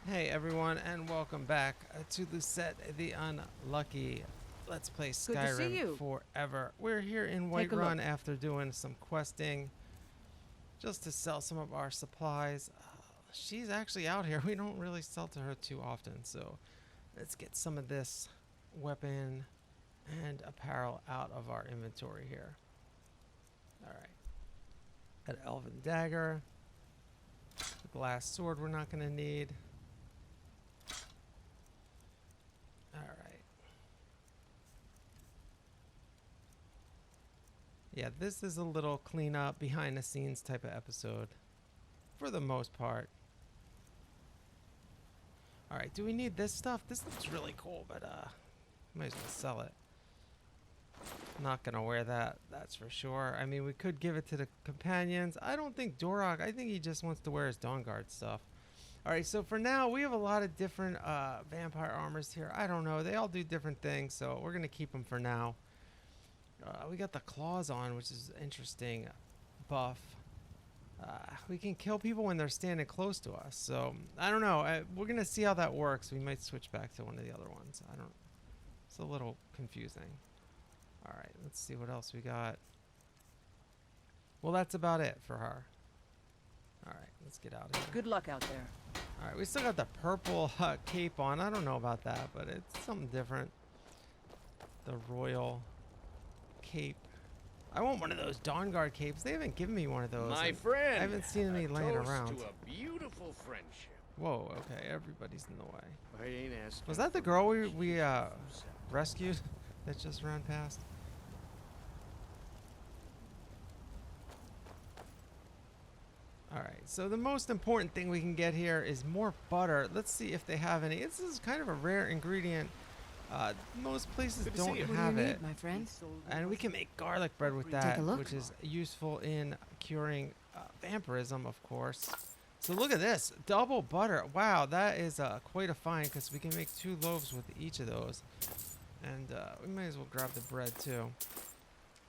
Hey everyone, and welcome back to Lucette the Unlucky. Let's play Good to see Skyrim you. forever. We're here in Take a Whiterun look. after doing some questing just to sell some of our supplies. She's actually out here. We don't really sell to her too often, so let's get some of this weapon and apparel out of our inventory here. Alright. An elven dagger. The glass sword we're not going to need. Alright. Yeah, this is a little cleanup, behind the scenes type of episode. For the most part. Alright, do we need this stuff? This looks really cool, but might as well sell it. Not gonna wear that, that's for sure. I mean, we could give it to the companions. I don't think Dorog, I think he just wants to wear his DAWNGUARD stuff. Alright, so for now, we have a lot of different vampire armors here. I don't know, they all do different things, so we're gonna keep them for now. We got the claws on, which is interesting buff. We can kill people when they're standing close to us, so I don't know. We're gonna see how that works. We might switch back to one of the other ones. I don't. It's a little confusing. All right, let's see what else we got. Well, that's about it for her. All right, let's get out of here. Good luck out there. All right, we still got the purple cape on. I don't know about that, but it's something different. The royal cape. I want one of those DAWNGUARD capes. They haven't given me one of those. My friend, I haven't seen any laying around. To a beautiful friendship. Whoa, okay, everybody's in the way. I ain't asking. Was that the girl we rescued that just ran past? Alright, so the most important thing we can get here is more butter. Let's see if they have any. This is kind of a rare ingredient. Most places don't have it. My friend? And we can make garlic bread with that, which is useful in curing vampirism, of course. So look at this, double butter. Wow, that is quite a find, because we can make 2 loaves with each of those. And we might as well grab the bread too,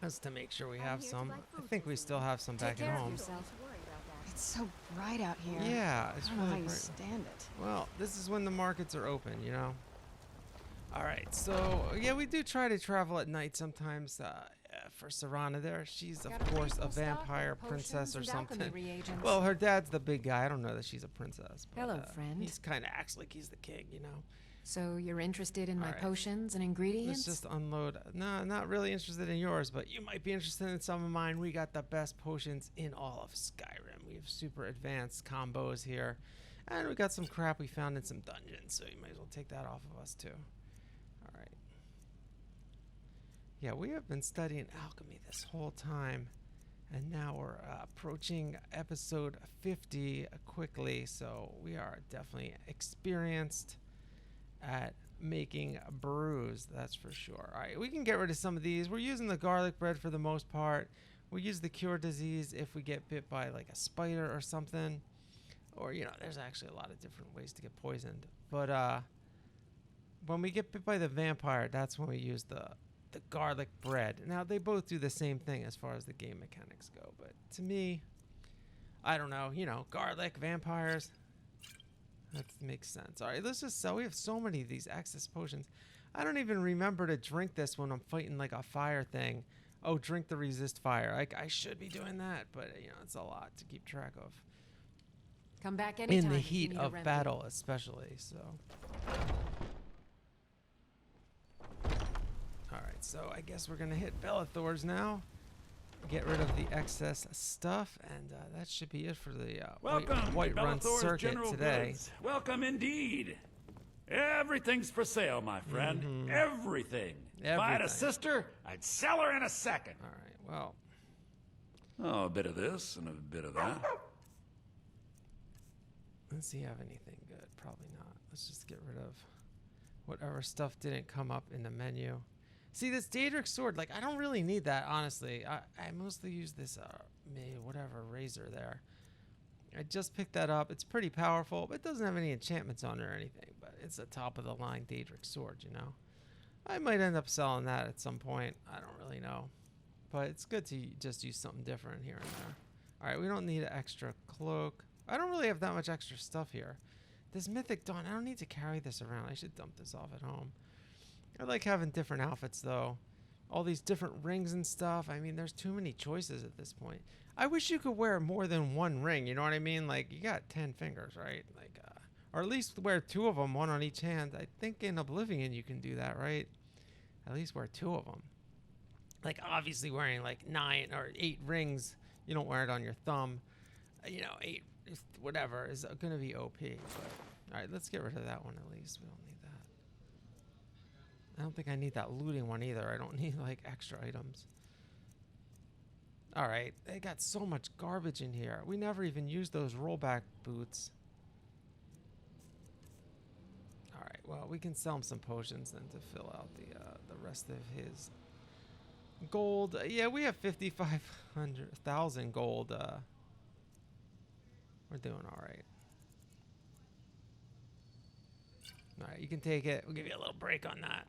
just to make sure we have some. I think we still have some back at home. It's so bright out here. Yeah, it's I don't know how really you bright. stand it. Well, this is when the markets are open, you know. Alright, so yeah, we do try to travel at night sometimes for Serana there. She's, of course, a vampire princess or something. Well, her dad's the big guy. I don't know that she's a princess. But, Hello, friend. He's kind of acts like he's the king, you know. So you're interested in my Alright. potions and ingredients? Let's just unload. No, not really interested in yours, but you might be interested in some of mine. We got the best potions in all of Skyrim. We have super advanced combos here. And we got some crap we found in some dungeons, so you might as well take that off of us too. Alright. Yeah, we have been studying alchemy this whole time. And now we're approaching episode 50 quickly, so we are definitely experienced at making brews, that's for sure. Alright, we can get rid of some of these. We're using the garlic bread for the most part. We use the cure disease if we get bit by like a spider or something. Or, you know, there's actually a lot of different ways to get poisoned. But when we get bit by the vampire, that's when we use the garlic bread. Now, they both do the same thing as far as the game mechanics go. But to me, I don't know, you know, garlic, vampires, that makes sense. All right, let's just sell. We have so many of these excess potions. I don't even remember to drink this when I'm fighting like a fire thing. Oh, drink the resist fire. I should be doing that, but, you know, it's a lot to keep track of. Come back anytime. In the if you heat need a of remedy. battle, especially, so. Alright, so I guess we're going to hit Bellathor's now. Get rid of the excess stuff, and that should be it for the Whiterun circuit General today. Goods. Welcome indeed. Everything's for sale, my friend. Everything. If I had a sister, I'd sell her in a second. Alright, well, Oh, a bit of this and a bit of that. let's see if you have anything good. Probably not. Let's just get rid of whatever stuff didn't come up in the menu. See, this Daedric sword, like, I don't really need that, honestly. I mostly use this, whatever, razor there. I just picked that up. It's pretty powerful, but it doesn't have any enchantments on it or anything. But it's a top-of-the-line Daedric sword, you know. I might end up selling that at some point. I don't really know. But it's good to just use something different here and there. All right, we don't need an extra cloak. I don't really have that much extra stuff here. This mythic dawn, I don't need to carry this around. I should dump this off at home. I like having different outfits, though. All these different rings and stuff. I mean, there's too many choices at this point. I wish you could wear more than one ring, you know what I mean? Like, you got 10 fingers, right? Like, or at least wear 2 of them, one on each hand. I think in Oblivion you can do that, right? At least wear 2 of them. Like, obviously wearing like 9 or 8 rings, you don't wear it on your thumb. You know, 8, whatever, is going to be OP. But, all right, let's get rid of that one at least. We don't need that. I don't think I need that looting one either. I don't need like extra items. All right, they got so much garbage in here. We never even used those rollback boots. All right, well, we can sell him some potions then to fill out the rest of his gold. Yeah, we have 5,500,000 gold. We're doing all right. All right, you can take it. We'll give you a little break on that.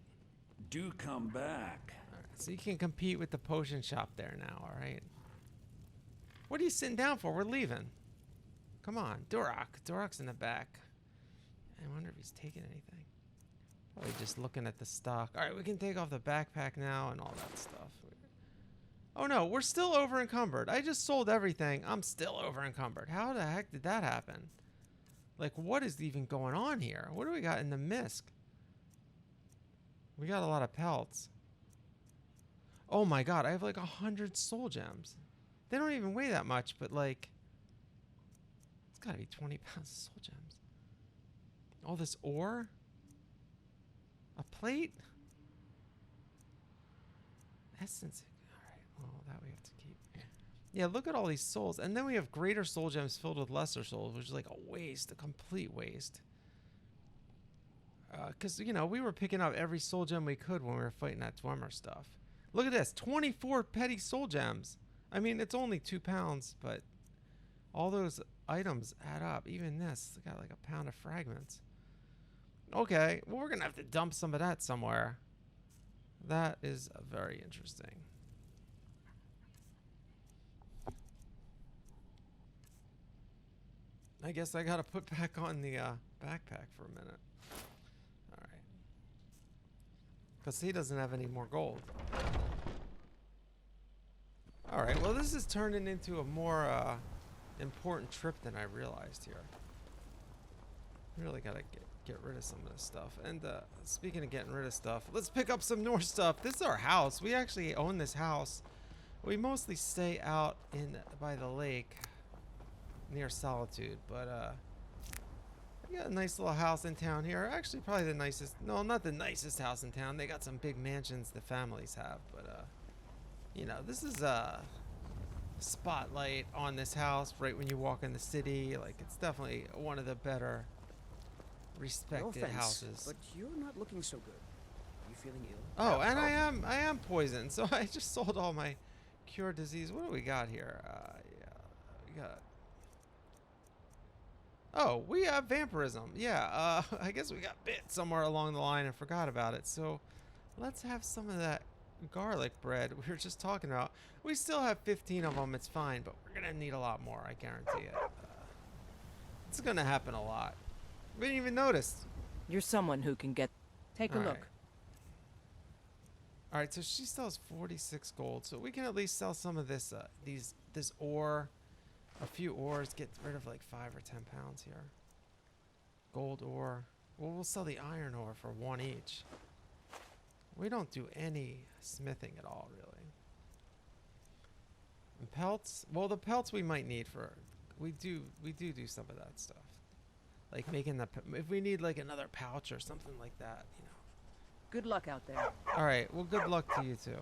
Do come back. All right, so you can compete with the potion shop there now, all right? What are you sitting down for? We're leaving. Come on, Durak. Durak's in the back. I wonder if he's taking anything. Probably just looking at the stock. All right, we can take off the backpack now and all that stuff. Oh no, we're still over encumbered. I just sold everything. I'm still over encumbered. How the heck did that happen? Like, what is even going on here? What do we got in the misc? We got a lot of pelts. Oh my god, I have like 100 soul gems. They don't even weigh that much, but like, it's gotta be 20 pounds of soul gems. All this ore? A plate? Essence. Alright, well, that we have to keep. Yeah, look at all these souls. And then we have greater soul gems filled with lesser souls, which is like a waste, a complete waste. Because, you know, we were picking up every soul gem we could when we were fighting that Dwemer stuff. Look at this, 24 petty soul gems. I mean, it's only 2 pounds, but all those items add up. Even this, got like a pound of fragments. Okay, well, we're going to have to dump some of that somewhere. That is very interesting. I guess I got to put back on the backpack for a minute. All right. Because he doesn't have any more gold. All right, well, this is turning into a more important trip than I realized here. Really got to get rid of some of this stuff. And speaking of getting rid of stuff, let's pick up some more stuff. This is our house. We actually own this house. We mostly stay out by the lake near Solitude, but we got a nice little house in town here. Actually, probably the nicest. No, not the nicest house in town. They got some big mansions the families have, but you know, this is a spotlight on this house right when you walk in the city. Like, it's definitely one of the better respected houses. But you're not looking so good. Are you feeling ill? Oh, and I am poisoned, so I just sold all my cure disease. What do we got here? Yeah, we got. Oh, we have vampirism. Yeah, I guess we got bit somewhere along the line and forgot about it. So let's have some of that garlic bread we were just talking about. We still have 15 of them. It's fine, but we're going to need a lot more. I guarantee it. It's going to happen a lot. We didn't even notice. You're someone who can get... Take a look. All right, so she sells 46 gold. So we can at least sell some of this, this ore. A few ores, get rid of like 5 or 10 pounds here. Gold ore. Well, we'll sell the iron ore for 1 each. We don't do any smithing at all, really. And pelts. Well, the pelts we might need for. We do some of that stuff. Like making the. If we need like another pouch or something like that, you know. Good luck out there. All right. Well, good luck to you too.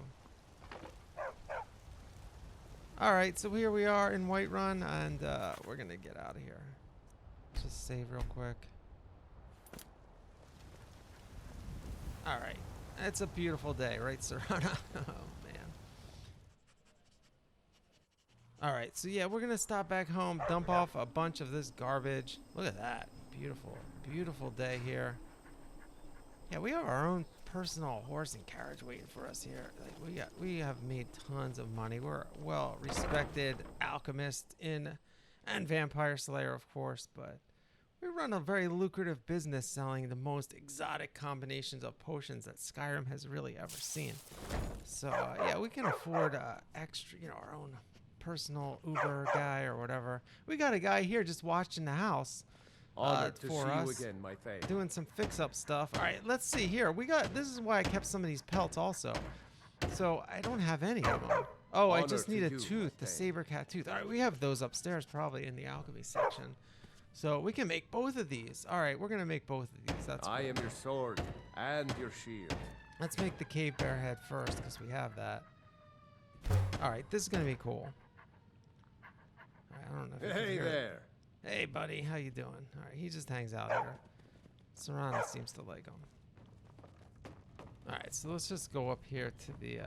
All right, so here we are in Whiterun, and we're gonna get out of here. Just save real quick. All right, it's a beautiful day, right, Serrana? Oh man. All right, so yeah, we're gonna stop back home, dump off a bunch of this garbage. Look at that, beautiful, beautiful day here. Yeah, we have our own personal horse and carriage waiting for us here. Like we have made tons of money. We're a well-respected alchemist and vampire slayer, of course, but We run a very lucrative business selling the most exotic combinations of potions that Skyrim has really ever seen. So, yeah, we can afford extra, you know, our own personal Uber guy or whatever. We got a guy here just watching the house Honored to for see us, you again, my fave. doing some fix-up stuff. All right, let's see here. This is why I kept some of these pelts also. So, I don't have any of them. Oh, I just need a tooth, the saber cat tooth. All right, we have those upstairs probably in the alchemy section. So we can make both of these. All right, we're going to make both of these. That's I cool. am your sword and your shield. Let's make the cave bear head first because we have that. All right, this is going to be cool. All right, I don't know if you can Hey hear it. there. Hey, buddy. How you doing? All right, he just hangs out here. Serana seems to like him. All right, so let's just go up here to the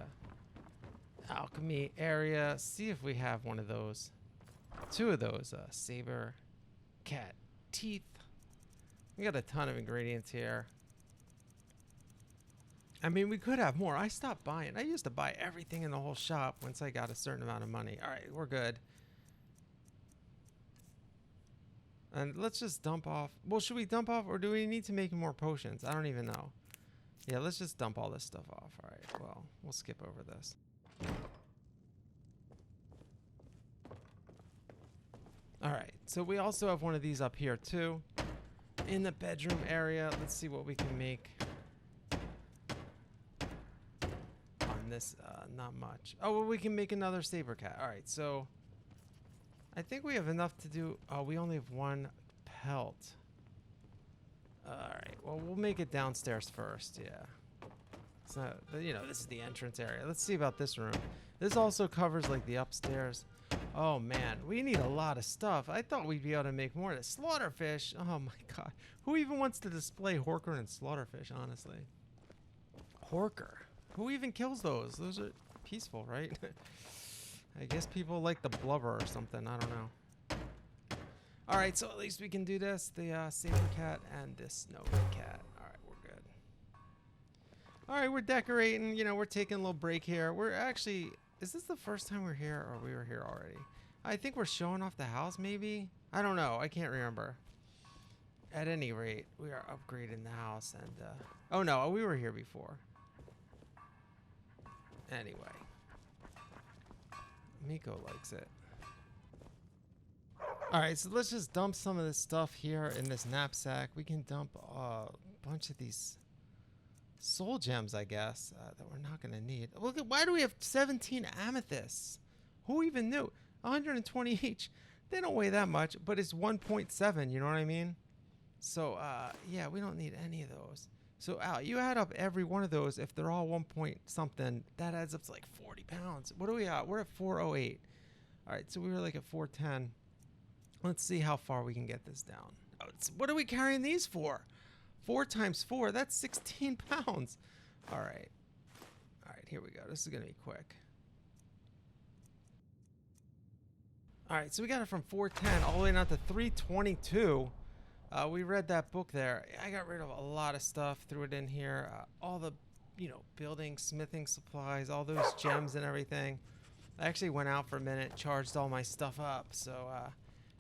alchemy area. See if we have one of those. Two of those saber cat teeth. We got a ton of ingredients here. I mean, we could have more. I stopped buying. I used to buy everything in the whole shop once I got a certain amount of money. All right, we're good. And let's just dump off. Well, should we dump off or do we need to make more potions? I don't even know. Yeah, let's just dump all this stuff off. All right, well, we'll skip over this. All right, so we also have one of these up here too. In the bedroom area, let's see what we can make. On this, not much. Oh, well, we can make another saber cat. All right, so I think we have enough to do. Oh, we only have one pelt. All right, well, we'll make it downstairs first. Yeah. So, you know, this is the entrance area. Let's see about this room. This also covers like the upstairs. Oh man, we need a lot of stuff. I thought we'd be able to make more. The slaughterfish. Oh my god. Who even wants to display Horker and slaughterfish, honestly? Horker. Who even kills those? Those are peaceful, right? I guess people like the blubber or something. I don't know. Alright, so at least we can do this. The saber cat and this snow cat. Alright, we're good. Alright, we're decorating. You know, we're taking a little break here. We're actually... Is this the first time we're here or we were here already? I think we're showing off the house maybe? I don't know. I can't remember. At any rate, we are upgrading the house and oh no, we were here before. Anyway. Miko likes it. Alright, so let's just dump some of this stuff here in this knapsack. We can dump a bunch of these soul gems, I guess, that we're not going to need. Look at, why do we have 17 amethysts? Who even knew? 120 each. They don't weigh that much, but it's 1.7, you know what I mean? So, yeah, we don't need any of those. So, Al, you add up every one of those. If they're all 1 point something, that adds up to like 40 pounds. What are we at? We're at 408. All right, so we were like at 410. Let's see how far we can get this down. Oh, what are we carrying these for? 4 times 4, that's 16 pounds. All right. All right, here we go. This is going to be quick. All right, so we got it from 410 all the way down to 322. We read that book there. I got rid of a lot of stuff, threw it in here. All the, you know, building, smithing supplies, all those gems and everything. I actually went out for a minute, charged all my stuff up. So,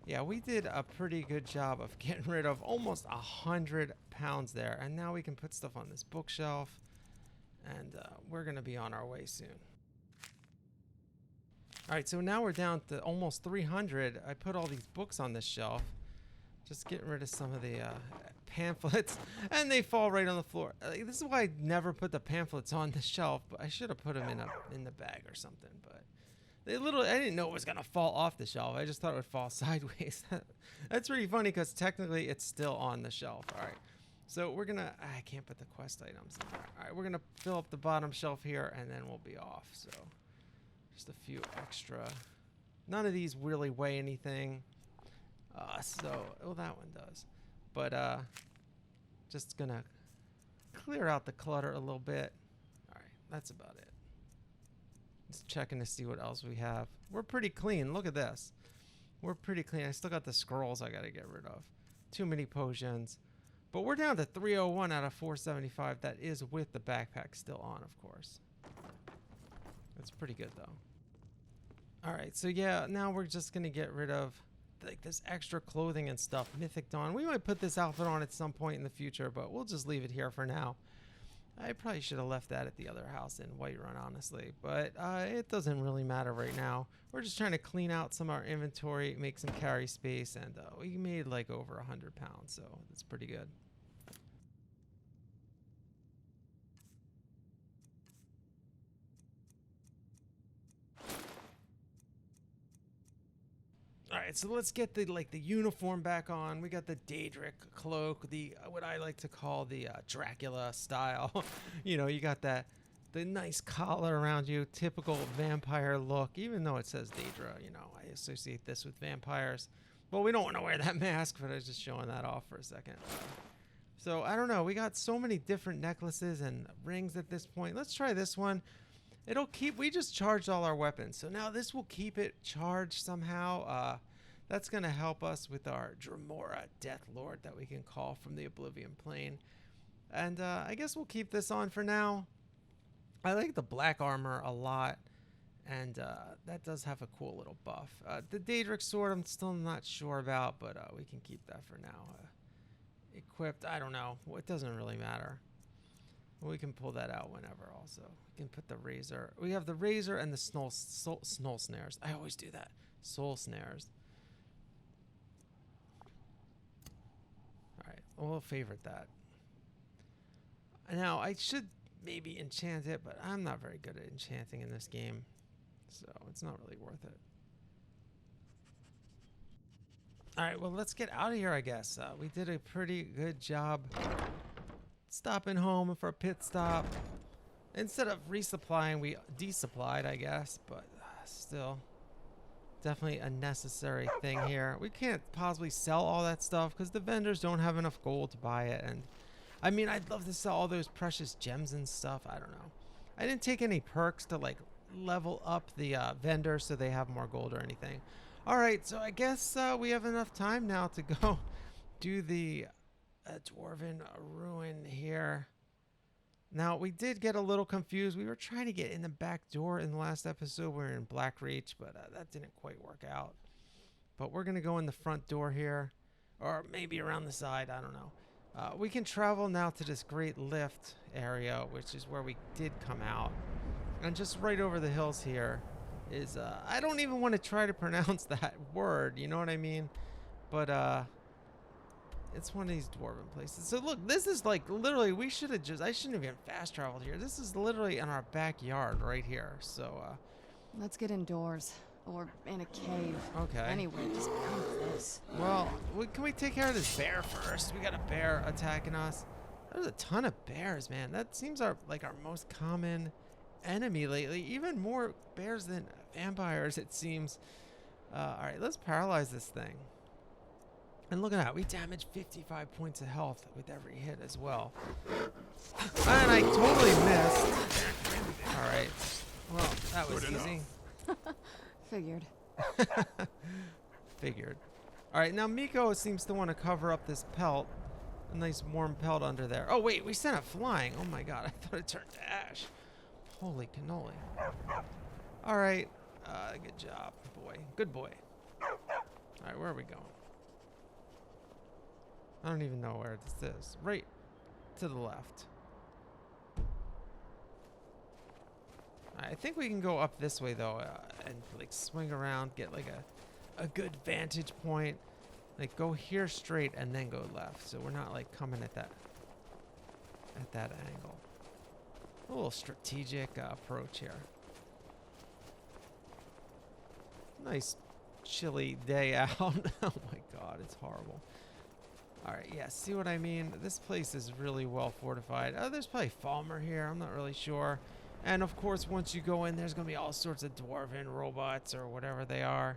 yeah, we did a pretty good job of getting rid of almost 100 pounds there. And now we can put stuff on this bookshelf. And we're going to be on our way soon. All right, so now we're down to almost 300. I put all these books on this shelf. Just getting rid of some of the pamphlets. And they fall right on the floor. This is why I never put the pamphlets on the shelf. But I should have put them in the bag or something. But I didn't know it was going to fall off the shelf. I just thought it would fall sideways. That's pretty funny because technically it's still on the shelf. All right. So we're going to... I can't put the quest items in there. All right, we're going to fill up the bottom shelf here and then we'll be off. So just a few extra. None of these really weigh anything. Well, that one does. But just going to clear out the clutter a little bit. All right, that's about it. Just checking to see what else we have. We're pretty clean. Look at this. We're pretty clean. I still got the scrolls I got to get rid of. Too many potions. But we're down to 301 out of 475. That is with the backpack still on, of course. That's pretty good, though. All right, so yeah, now we're just going to get rid of like this extra clothing and stuff. Mythic Dawn. We might put this outfit on at some point in the future, but we'll just leave it here for now. I probably should have left that at the other house in Whiterun, honestly, but it doesn't really matter right now. We're just trying to clean out some of our inventory, make some carry space, and we made like over 100 pounds, so that's pretty good. All right, so let's get the uniform back on. We got the Daedric cloak, the what I like to call the Dracula style. You know, you got the nice collar around you, typical vampire look. Even though it says Daedra, you know, I associate this with vampires. Well, we don't want to wear that mask, but I was just showing that off for a second. So I don't know. We got so many different necklaces and rings at this point. Let's try this one. It'll keep, we just charged all our weapons. So now this will keep it charged somehow. That's going to help us with our Dremora Death Lord that we can call from the Oblivion Plane. And I guess we'll keep this on for now. I like the black armor a lot. And that does have a cool little buff. The Daedric sword I'm still not sure about, but we can keep that for now. Equipped, I don't know. It doesn't really matter. We can pull that out whenever also. We can put the razor. We have the razor and the snow snares. I always do that. Soul snares. Alright, we'll favorite that. Now, I should maybe enchant it, but I'm not very good at enchanting in this game. So, it's not really worth it. Alright, well, let's get out of here, I guess. We did a pretty good job stopping home for a pit stop. Instead of resupplying, we desupplied, I guess, but still definitely a necessary thing here. We can't possibly sell all that stuff because the vendors don't have enough gold to buy it. And I mean, I'd love to sell all those precious gems and stuff. I don't know. I didn't take any perks to like level up the vendor so they have more gold or anything. All right, so I guess we have enough time now to go do the dwarven ruin here. Now, we did get a little confused. We were trying to get in the back door in the last episode. We were in Blackreach, but that didn't quite work out. But we're going to go in the front door here, or maybe around the side. I don't know. We can travel now to this great lift area, which is where we did come out. And just right over the hills here is, I don't even want to try to pronounce that word, you know what I mean? But, it's one of these dwarven places. So look, this is like literally, I shouldn't have even fast traveled here. This is literally in our backyard right here. So, Let's get indoors. Or in a cave. Okay. Anyway, just come close. Well, can we take care of this bear first? We got a bear attacking us. There's a ton of bears, man. That seems like our most common enemy lately. Even more bears than vampires, it seems. All right, let's paralyze this thing. And look at that, we damaged 55 points of health with every hit as well. And I totally missed. All right, well, that was easy. Figured. Figured. All right, now Miko seems to want to cover up this pelt. A nice warm pelt under there. Oh wait, we sent it flying. Oh my god, I thought it turned to ash. Holy cannoli. All right, good job, boy. Good boy. All right, where are we going? I don't even know where this is. Right to the left. I think we can go up this way though, and like swing around, get like a good vantage point. Like go here straight and then go left, so we're not like coming at that angle. A little strategic approach here. Nice chilly day out. Oh my god, it's horrible. Alright, yeah, see what I mean? This place is really well fortified. Oh, there's probably Falmer here, I'm not really sure. And of course, once you go in, there's going to be all sorts of dwarven robots or whatever they are.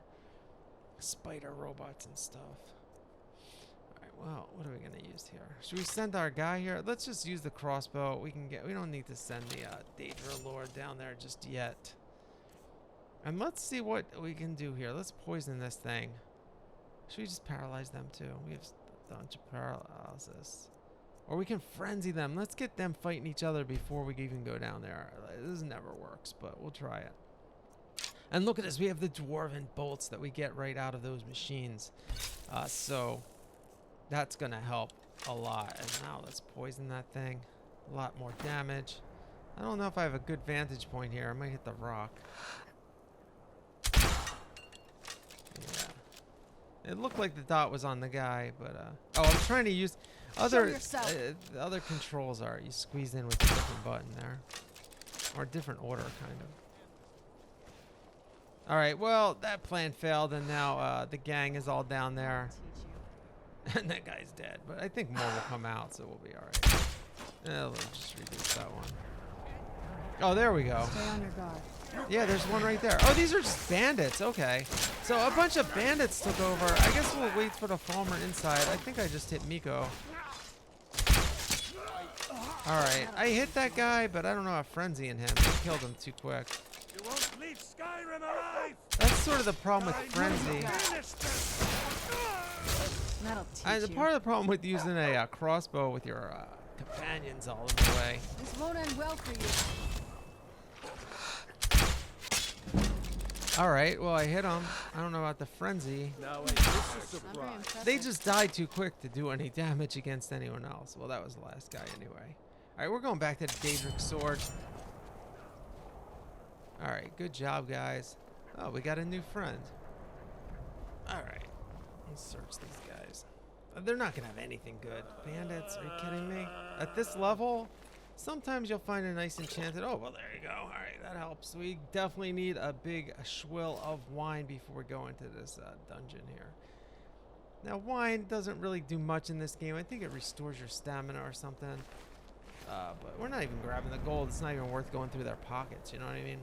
Spider robots and stuff. Alright, well, what are we going to use here? Should we send our guy here? Let's just use the crossbow. We don't need to send the Daedra Lord down there just yet. And let's see what we can do here. Let's poison this thing. Should we just paralyze them too? We have bunch of paralysis, or we can frenzy them. Let's get them fighting each other before we even go down there. This never works, but we'll try it. And look at this, we have the dwarven bolts that we get right out of those machines. So that's gonna help a lot. And now let's poison that thing. A lot more damage. I don't know if I have a good vantage point here. I might hit the rock. Yeah. It looked like the dot was on the guy, but oh, I'm trying to use other the other controls are you squeeze in with a different button there. Or a different order kind of. Alright, well, that plan failed and now the gang is all down there. And that guy's dead. But I think more will come out, so we'll be alright. Let's just reduce that one. Oh, there we go. Stay on your guard. Yeah, there's one right there. Oh, these are just bandits. Okay. So a bunch of bandits took over. I guess we'll wait for the farmer inside. I think I just hit Miko. Alright. I hit that guy, but I don't know how frenzy in him. I killed him too quick. You won't leave Skyrim alive. That's sort of the problem with frenzy. That'll teach you. Part of the problem with using a crossbow with your companions all in the way. This won't end well for you. Alright, well I hit him. I don't know about the frenzy. Now this is Not very surprise. impressive. They just died too quick to do any damage against anyone else. Well, that was the last guy anyway. Alright, we're going back to the Daedric sword. Alright, good job, guys. Oh, we got a new friend. Alright, let's search these guys. They're not going to have anything good. Bandits, are you kidding me? At this level, sometimes you'll find a nice enchanted... Oh, well, there you go. Alright, that helps. We definitely need a big swill of wine before we go into this dungeon here. Now, wine doesn't really do much in this game. I think it restores your stamina or something. But we're not even grabbing the gold. It's not even worth going through their pockets, you know what I mean?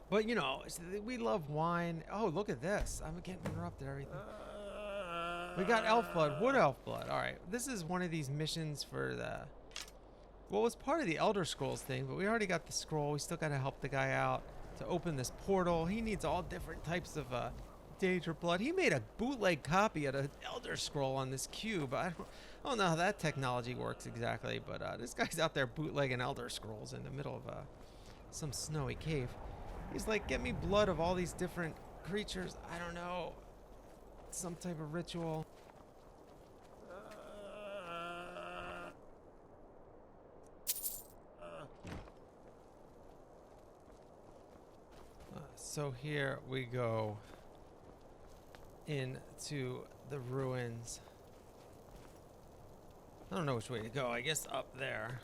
But, you know, we love wine. Oh, look at this. I'm getting interrupted, everything. We got elf blood, wood elf blood. All right, this is one of these missions for the... Well, it was part of the Elder Scrolls thing, but we already got the scroll. We still got to help the guy out to open this portal. He needs all different types of Daedra blood. He made a bootleg copy of the Elder Scroll on this cube. I don't know how that technology works exactly, but this guy's out there bootlegging Elder Scrolls in the middle of some snowy cave. He's like, get me blood of all these different creatures. I don't know. Some type of ritual. So here we go into the ruins. I don't know which way to go. I guess up there.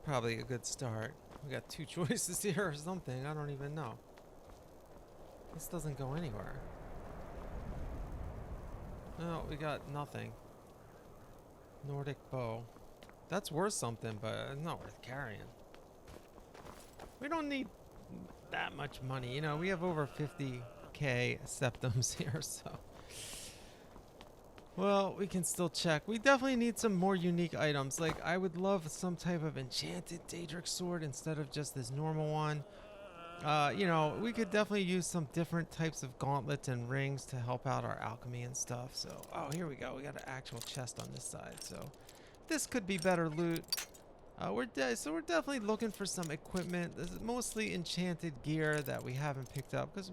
Probably a good start. We got two choices here or something. I don't even know. This doesn't go anywhere. No, we got nothing. Nordic bow. That's worth something, but it's not worth carrying. We don't need that much money. You know, we have over 50k septums here, so. Well, we can still check. We definitely need some more unique items. Like, I would love some type of enchanted Daedric sword instead of just this normal one. You know, we could definitely use some different types of gauntlets and rings to help out our alchemy and stuff. So, oh, here we go. We got an actual chest on this side. So, this could be better loot. We're definitely looking for some equipment. This is mostly enchanted gear that we haven't picked up because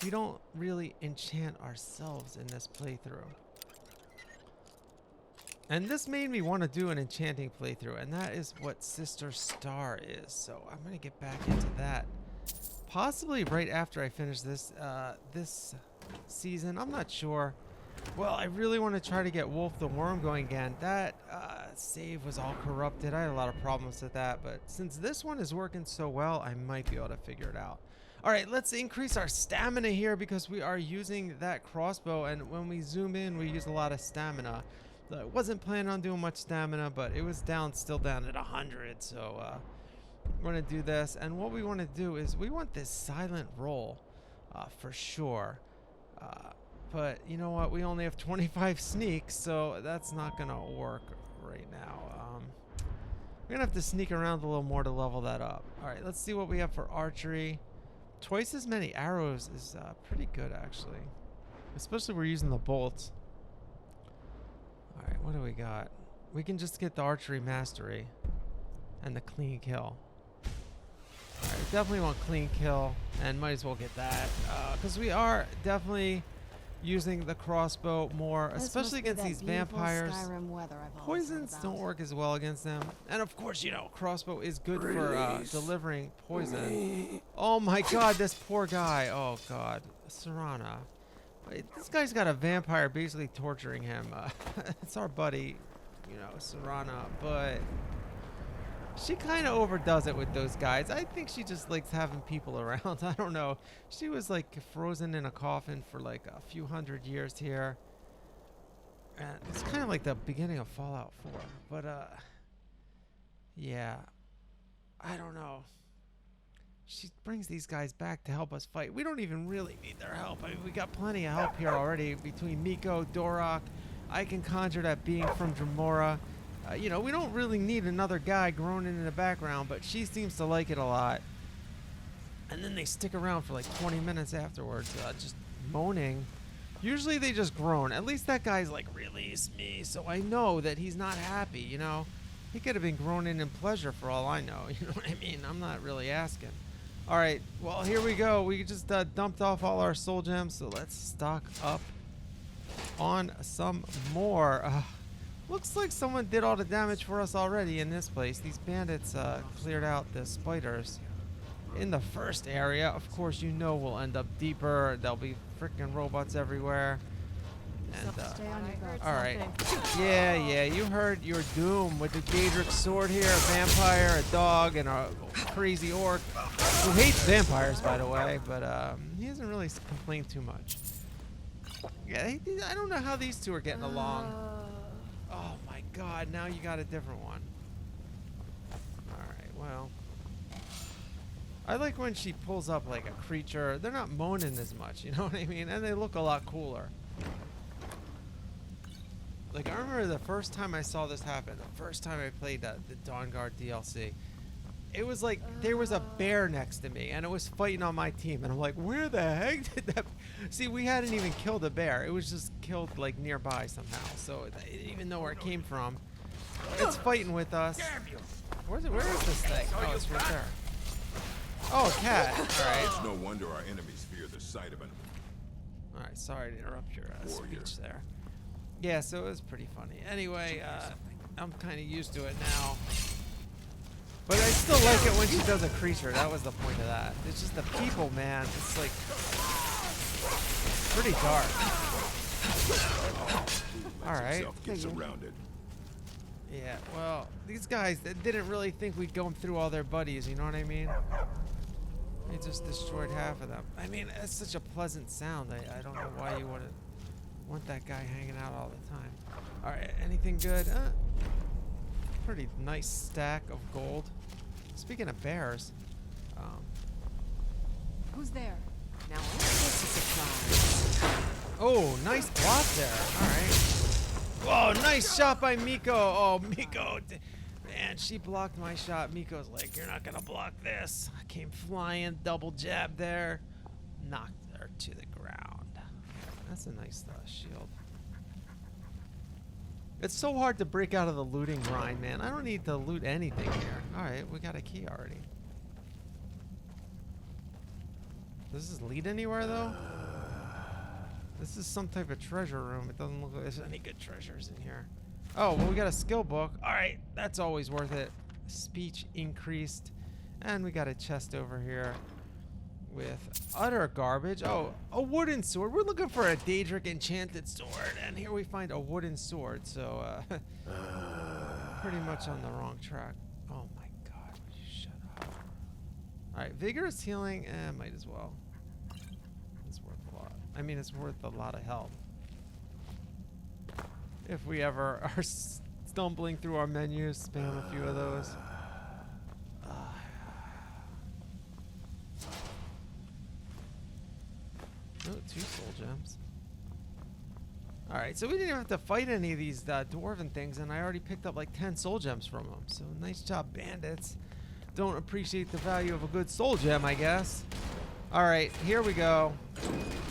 we don't really enchant ourselves in this playthrough. And this made me want to do an enchanting playthrough, and that is what Sister Star is. So I'm going to get back into that. Possibly right after I finish this this season. I'm not sure. Well, I really want to try to get Wolf the Worm going again. That save was all corrupted. I had a lot of problems with that, but since this one is working so well, I might be able to figure it out. All right, let's increase our stamina here because we are using that crossbow, and when we zoom in, we use a lot of stamina. I wasn't planning on doing much stamina, but it was still down at 100, so we're going to do this. And what we want to do is we want this silent roll for sure. But you know what? We only have 25 sneaks, so that's not going to work right now. We're going to have to sneak around a little more to level that up. All right, let's see what we have for archery. Twice as many arrows is pretty good, actually. Especially we're using the bolts. All right, what do we got? We can just get the archery mastery and the clean kill. Alright, definitely want clean kill, and might as well get that. Because we are definitely using the crossbow more, This especially must be against that these beautiful vampires. Skyrim weather I've always heard Poisons about. don't work as well against them. And of course, you know, crossbow is good for delivering poison. Oh my god, this poor guy. Oh god. Serana. This guy's got a vampire basically torturing him. It's our buddy, you know, Serana, but she kind of overdoes it with those guys. I think she just likes having people around. I don't know. She was like frozen in a coffin for like a few hundred years here. And it's kind of like the beginning of Fallout 4. But, yeah. I don't know. She brings these guys back to help us fight. We don't even really need their help. I mean, we got plenty of help here already between Miko, Dorok. I can conjure that being from Dremora. You know, we don't really need another guy groaning in the background, but she seems to like it a lot. And then they stick around for like 20 minutes afterwards, just moaning. Usually they just groan. At least that guy's like, release me, so I know that he's not happy, you know? He could have been groaning in pleasure for all I know, you know what I mean? I'm not really asking. All right, well, here we go. We just dumped off all our soul gems, so let's stock up on some more. Looks like someone did all the damage for us already in this place. These bandits cleared out the spiders in the first area. Of course, you know we'll end up deeper. There'll be freaking robots everywhere. And, Stay on your guard. all right. Yeah, you heard your doom with the Daedric sword here. A vampire, a dog, and a crazy orc who hates vampires, by the way, but he doesn't really complain too much. Yeah, I don't know how these two are getting along. Oh my god, now you got a different one. Alright, well. I like when she pulls up like a creature. They're not moaning as much, you know what I mean? And they look a lot cooler. Like, I remember the first time I saw this happen, the first time I played the DAWNGUARD DLC. It was like there was a bear next to me, and it was fighting on my team, and I'm like, where the heck did that... See, we hadn't even killed a bear. It was just killed, like, nearby somehow. So, I didn't even know where it came from. It's fighting with us. Where is this thing? Oh, it's right there. Oh, a cat. All right. It's no wonder our enemies fear the sight of an... All right, sorry to interrupt your Warrior. speech there. Yeah, so it was pretty funny. Anyway, I'm kind of used to it now. But I still like it when she does a creature. That was the point of that. It's just the people, man. It's like pretty dark. All right. Get surrounded. Yeah, well, these guys they didn't really think we'd go through all their buddies, you know what I mean? They just destroyed half of them. I mean, it's such a pleasant sound. I don't know why you wouldn't want that guy hanging out all the time. All right, anything good? Pretty nice stack of gold. Speaking of bears, Who's there? Now, oh, nice block there. All right. Oh, nice shot by Miko. Oh, Miko. Man, she blocked my shot. Miko's like, you're not going to block this. I came flying, double jab there. Knocked her to the ground. That's a nice shield. It's so hard to break out of the looting grind, man. I don't need to loot anything here. All right, we got a key already. Does this lead anywhere, though? This is some type of treasure room. It doesn't look like there's any good treasures in here. Oh, well, we got a skill book. All right, that's always worth it. Speech increased. And we got a chest over here with utter garbage. Oh, a wooden sword. We're looking for a Daedric enchanted sword. And here we find a wooden sword. So, pretty much on the wrong track. Oh, my God. Would you shut up? All right, vigorous healing. Might as well. It's worth a lot. I mean, it's worth a lot of health. If we ever are stumbling through our menus, spam a few of those. Oh, 2 soul gems. Alright, so we didn't even have to fight any of these dwarven things, and I already picked up like 10 soul gems from them. So nice job, bandits. Don't appreciate the value of a good soul gem, I guess. Alright, here we go.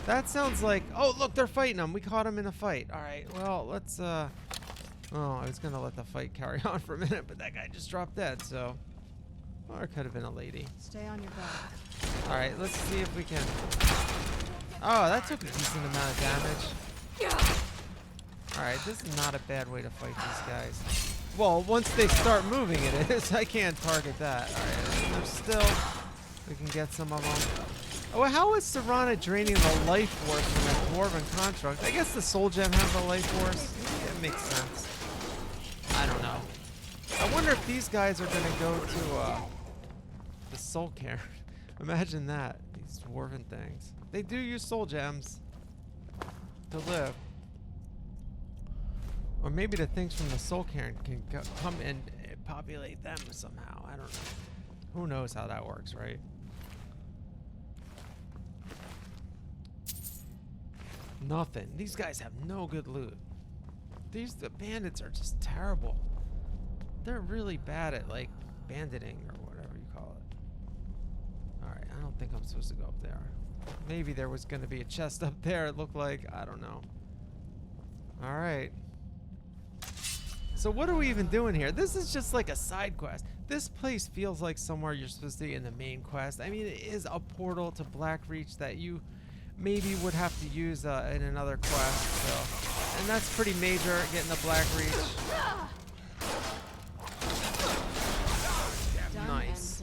That sounds like... Oh, look, they're fighting them. We caught them in a fight. Alright, well, let's... Oh, I was going to let the fight carry on for a minute, but that guy just dropped dead, so... Or it could have been a lady. Stay on your guard. Alright, let's see if we can... Oh, that took a decent amount of damage. Alright, this is not a bad way to fight these guys. Well, once they start moving it is. I can't target that. Alright, there's still... We can get some of them. Oh, how is Serana draining the life force from that dwarven construct? I guess the soul gem has a life force. Yeah, it makes sense. I don't know. I wonder if these guys are gonna go to the soul cairn. Imagine that. These dwarven things. They do use soul gems to live. Or maybe the things from the soul cairn can come and populate them somehow. I don't know. Who knows how that works, right? Nothing. These guys have no good loot. The bandits are just terrible. They're really bad at like banditing or whatever you call it. Alright, I don't think I'm supposed to go up there. Maybe there was gonna be a chest up there, it looked like. I don't know. Alright. So what are we even doing here? This is just like a side quest. This place feels like somewhere you're supposed to be in the main quest. I mean, it is a portal to Blackreach that you maybe would have to use in another quest. So, and that's pretty major, getting the Blackreach. Nice.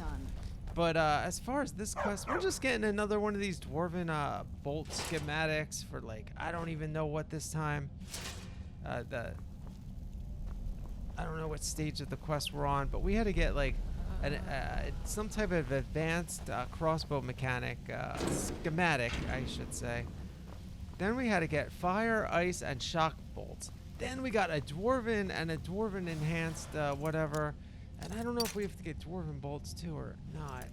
But as far as this quest, we're just getting another one of these dwarven bolt schematics for like, I don't even know what this time. I don't know what stage of the quest we're on, but we had to get like some type of advanced crossbow mechanic, schematic, I should say. Then we had to get fire, ice, and shock bolts. Then we got a dwarven and a dwarven enhanced whatever. And I don't know if we have to get dwarven bolts too or not.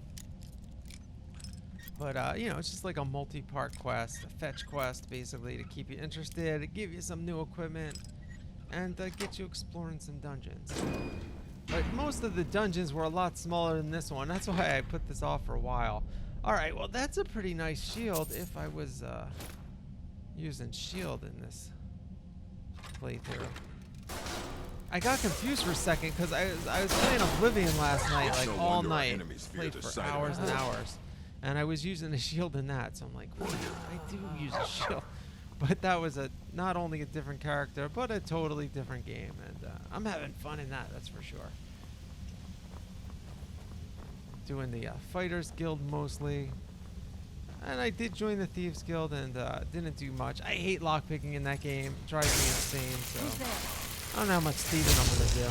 But, you know, it's just like a multi-part quest, a fetch quest, basically, to keep you interested, to give you some new equipment, and get you exploring some dungeons. But most of the dungeons were a lot smaller than this one. That's why I put this off for a while. Alright, well, that's a pretty nice shield if I was using shield in this playthrough. I got confused for a second because I was playing Oblivion last night, like all night. Played for hours and hours. And I was using a shield in that, so I'm like, well, I do use a shield. But that was not only a different character, but a totally different game. And I'm having fun in that, that's for sure. Doing the Fighters Guild mostly. And I did join the Thieves Guild and didn't do much. I hate lockpicking in that game. It drives me insane, so I don't know how much thieving I'm gonna do.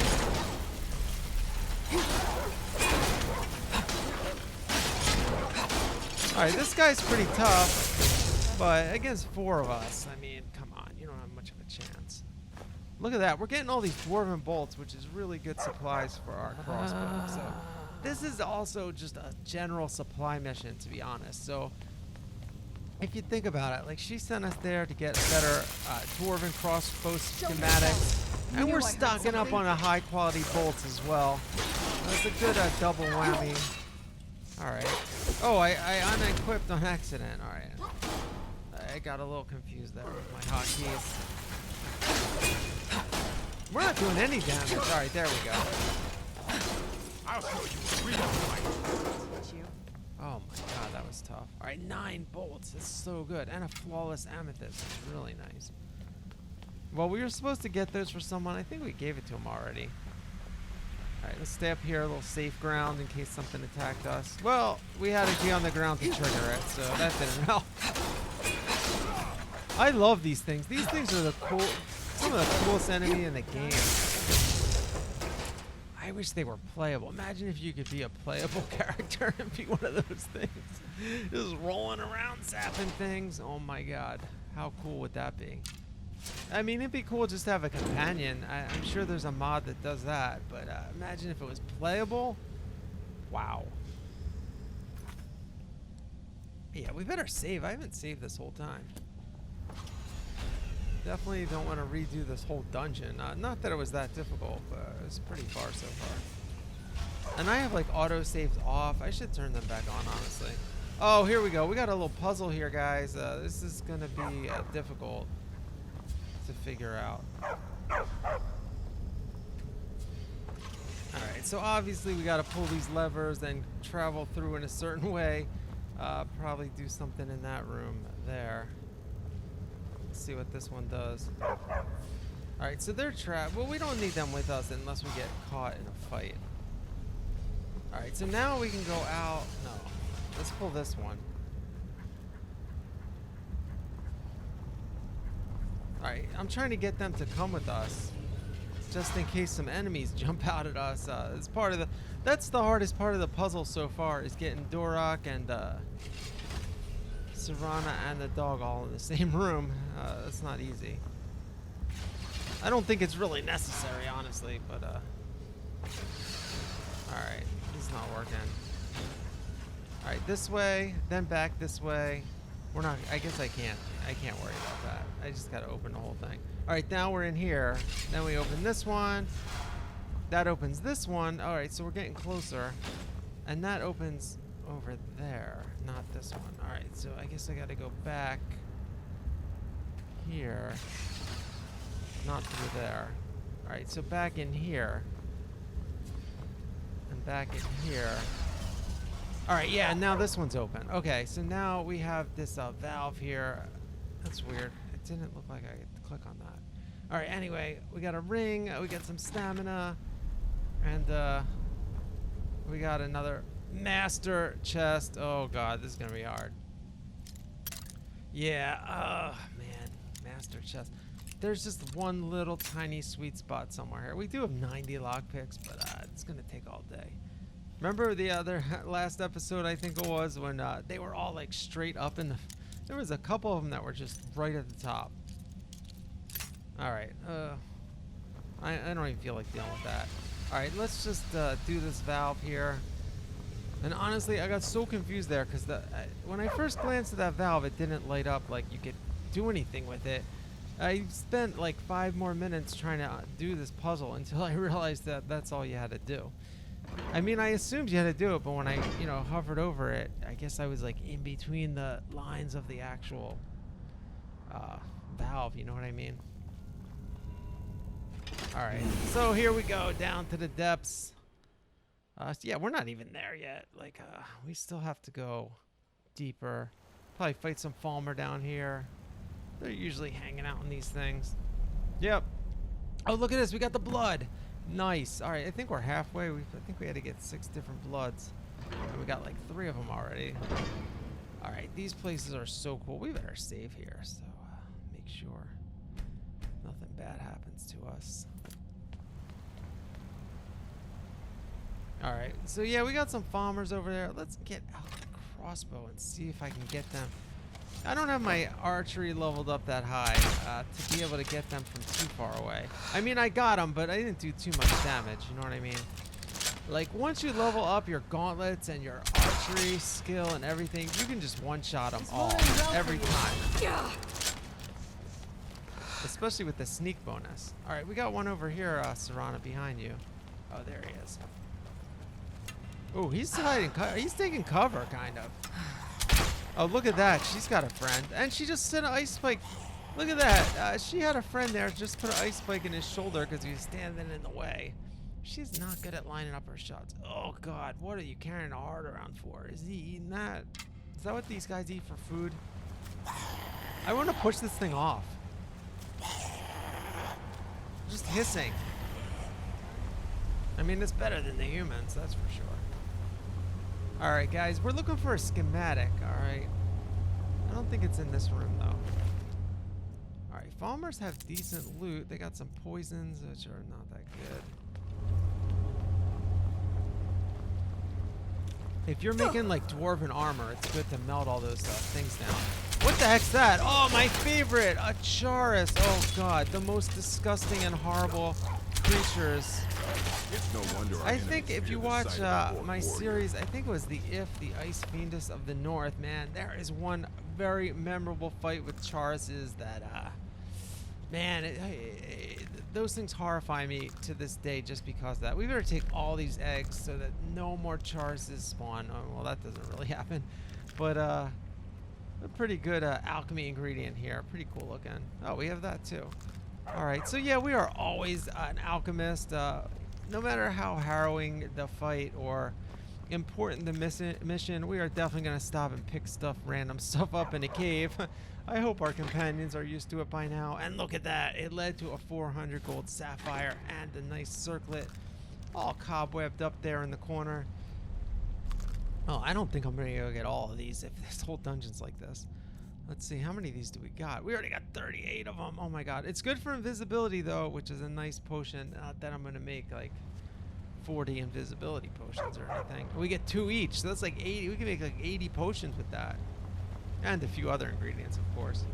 Alright, this guy's pretty tough, but against 4 of us, I mean, come on, you don't have much of a chance. Look at that, we're getting all these dwarven bolts, which is really good supplies for our crossbow. So this is also just a general supply mission, to be honest. So if you think about it, like she sent us there to get better dwarven crossbow schematics, and we're stocking up on a high quality bolts as well. That's a good double whammy. Alright. Oh, I unequipped on accident. Alright. I got a little confused there with my hotkeys. We're not doing any damage. Alright, there we go. I'll show you a real fight. Oh my god, that was tough. Alright, 9 bolts. That's so good. And a flawless amethyst. It's really nice. Well, we were supposed to get those for someone. I think we gave it to him already. Alright, let's stay up here, a little safe ground in case something attacked us. Well, we had to be on the ground to trigger it, so that didn't help. I love these things. These things are some of the coolest enemy in the game. I wish they were playable. Imagine if you could be a playable character and be one of those things. Just rolling around, zapping things. Oh my god. How cool would that be? I mean, it'd be cool just to have a companion. I'm sure there's a mod that does that, but imagine if it was playable. Wow. Yeah, we better save. I haven't saved this whole time. Definitely don't want to redo this whole dungeon. Not that it was that difficult, but it was pretty far so far. And I have like auto saves off. I should turn them back on, honestly. Oh, here we go. We got a little puzzle here, guys. This is going to be difficult to figure out. Alright, so obviously we gotta pull these levers and travel through in a certain way. Probably do something in that room there. Let's see what this one does. Alright, so they're trapped. Well, we don't need them with us unless we get caught in a fight. Alright, so now we can go out. No, let's pull this one. Alright, I'm trying to get them to come with us, just in case some enemies jump out at us. It's part of the. That's the hardest part of the puzzle so far, is getting Dorak and Serana and the dog all in the same room. That's not easy. I don't think it's really necessary, honestly, but alright, this is not working. Alright, this way, then back this way. We're not, I guess I can't worry about that. I just gotta open the whole thing. Alright, now we're in here. Then we open this one. That opens this one. Alright, so we're getting closer. And that opens over there, not this one. Alright, so I guess I gotta go back here. Not through there. Alright, so back in here. And back in here. Alright, yeah, now this one's open. Okay, so now we have this valve here. That's weird. It didn't look like I could click on that. Alright, anyway, we got a ring, we got some stamina, and we got another master chest. Oh god, this is gonna be hard. Yeah, oh man, master chest. There's just one little tiny sweet spot somewhere here. We do have 90 lockpicks, but it's gonna take all day. Remember the other last episode, I think it was, when they were all like straight up in the... There was a couple of them that were just right at the top. Alright, I don't even feel like dealing with that. Alright, let's just do this valve here. And honestly, I got so confused there because when I first glanced at that valve, it didn't light up like you could do anything with it. I spent like 5 more minutes trying to do this puzzle until I realized that that's all you had to do. I mean, I assumed you had to do it, but when I, hovered over it, I guess I was like in between the lines of the actual valve, you know what I mean? Alright, so here we go, down to the depths. So yeah, we're not even there yet. Like, we still have to go deeper. Probably fight some Falmer down here. They're usually hanging out in these things. Yep. Oh, look at this. We got the blood. Nice. All right, I think we're halfway. I think we had to get 6 different bloods. And we got like 3 of them already. All right, these places are so cool. We better save here, so make sure nothing bad happens to us. All right, so yeah, we got some farmers over there. Let's get out the crossbow and see if I can get them. I don't have my archery leveled up that high to be able to get them from too far away. I mean, I got them, but I didn't do too much damage, you know what I mean? Like, once you level up your gauntlets and your archery skill and everything, you can just one-shot them all, every time. Especially with the sneak bonus. All right, we got one over here, Serana, behind you. Oh, there he is. Oh, he's hiding. He's taking cover, kind of. Oh, look at that. She's got a friend. And she just set an ice spike. Look at that. She had a friend there. Just put an ice spike in his shoulder because he was standing in the way. She's not good at lining up her shots. Oh, God. What are you carrying a heart around for? Is he eating that? Is that what these guys eat for food? I want to push this thing off. Just hissing. I mean, it's better than the humans, that's for sure. Alright, guys, we're looking for a schematic, alright? I don't think it's in this room, though. Alright, Falmers have decent loot. They got some poisons, which are not that good. If you're making, like, dwarven armor, it's good to melt all those things down. What the heck's that? Oh, my favorite! A Charis! Oh, God, the most disgusting and horrible creatures. It's no wonder our I think enemies if you fear the watch sight of a dwarf my warrior. series, I think it was the Ice Fiendess of the North, man, there is one very memorable fight with Charises that, man, those things horrify me to this day just because of that. We better take all these eggs so that no more Charises spawn. Oh, well, that doesn't really happen, but a pretty good alchemy ingredient here. Pretty cool looking. Oh, we have that too. All right, so yeah, we are always an alchemist. no matter how harrowing the fight or important the mission, we are definitely going to stop and pick random stuff up in a cave. I hope our companions are used to it by now. And look at that. It led to a 400 gold sapphire and a nice circlet all cobwebbed up there in the corner. Oh, I don't think I'm going to go get all of these if this whole dungeon's like this. Let's see, how many of these do we got? We already got 38 of them. Oh my god. It's good for invisibility though, which is a nice potion. Not that I'm going to make like 40 invisibility potions or anything. We get 2 each, so that's like 80. We can make like 80 potions with that. And a few other ingredients, of course.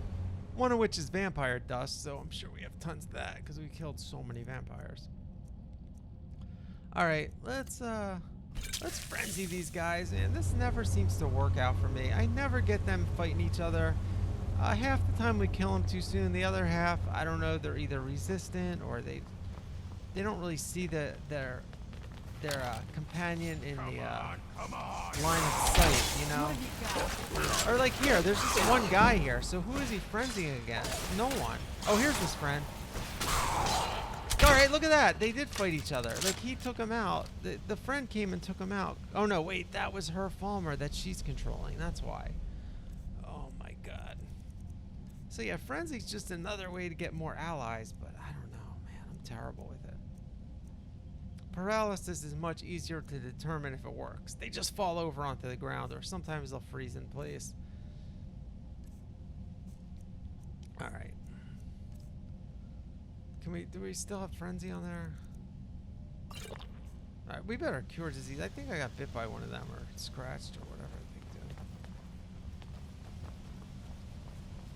One of which is vampire dust, so I'm sure we have tons of that because we killed so many vampires. Alright, let's frenzy these guys, and this never seems to work out for me. I never get them fighting each other. Half the time we kill them too soon. The other half, I don't know, they're either resistant or they don't really see their companion in the line of sight, you know? Or like here, there's just one guy here, so who is he frenzying against? No one. Oh, here's his friend. Alright, look at that. They did fight each other. Like, he took him out. The friend came and took him out. Oh, no, wait. That was her farmer that she's controlling. That's why. Oh, my God. So, yeah, frenzy's just another way to get more allies, but I don't know, man. I'm terrible with it. Paralysis is much easier to determine if it works. They just fall over onto the ground, or sometimes they'll freeze in place. Alright. Do we still have frenzy on there? Alright, we better cure disease. I think I got bit by one of them or scratched or whatever they do.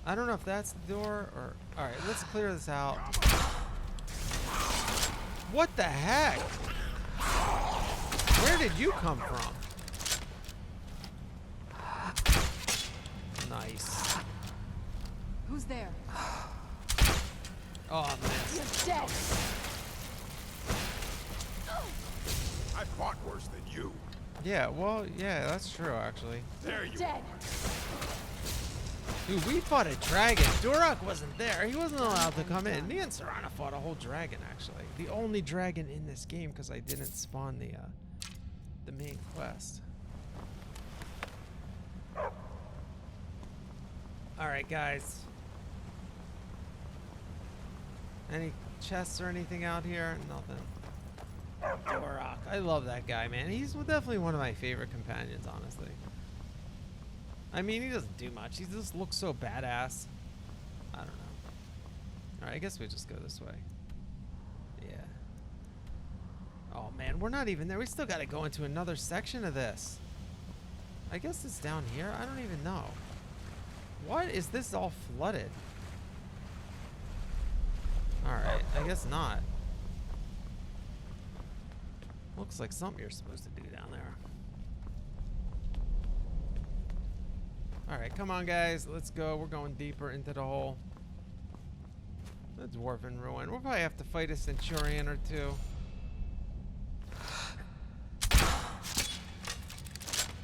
I don't know if that's the door or... Alright, let's clear this out. What the heck? Where did you come from? Nice. Who's there? Oh, man. You're dead. I fought worse than you. Yeah, well, yeah, that's true, actually. There you Dead. Dude, we fought a dragon. Durak wasn't there. He wasn't allowed to come in. Me and Serana fought a whole dragon, actually. The only dragon in this game, because I didn't spawn the main quest. Alright, guys. Any chests or anything out here? Nothing. Durak. I love that guy, man. He's definitely one of my favorite companions, honestly. I mean, he doesn't do much. He just looks so badass. I don't know. Alright, I guess we just go this way. Yeah. Oh, man. We're not even there. We still got to go into another section of this. I guess it's down here. I don't even know. What is this all flooded? Alright, I guess not. Looks like something you're supposed to do down there. Alright, come on guys, let's go. We're going deeper into the hole. The dwarven ruin. We'll probably have to fight a centurion or two.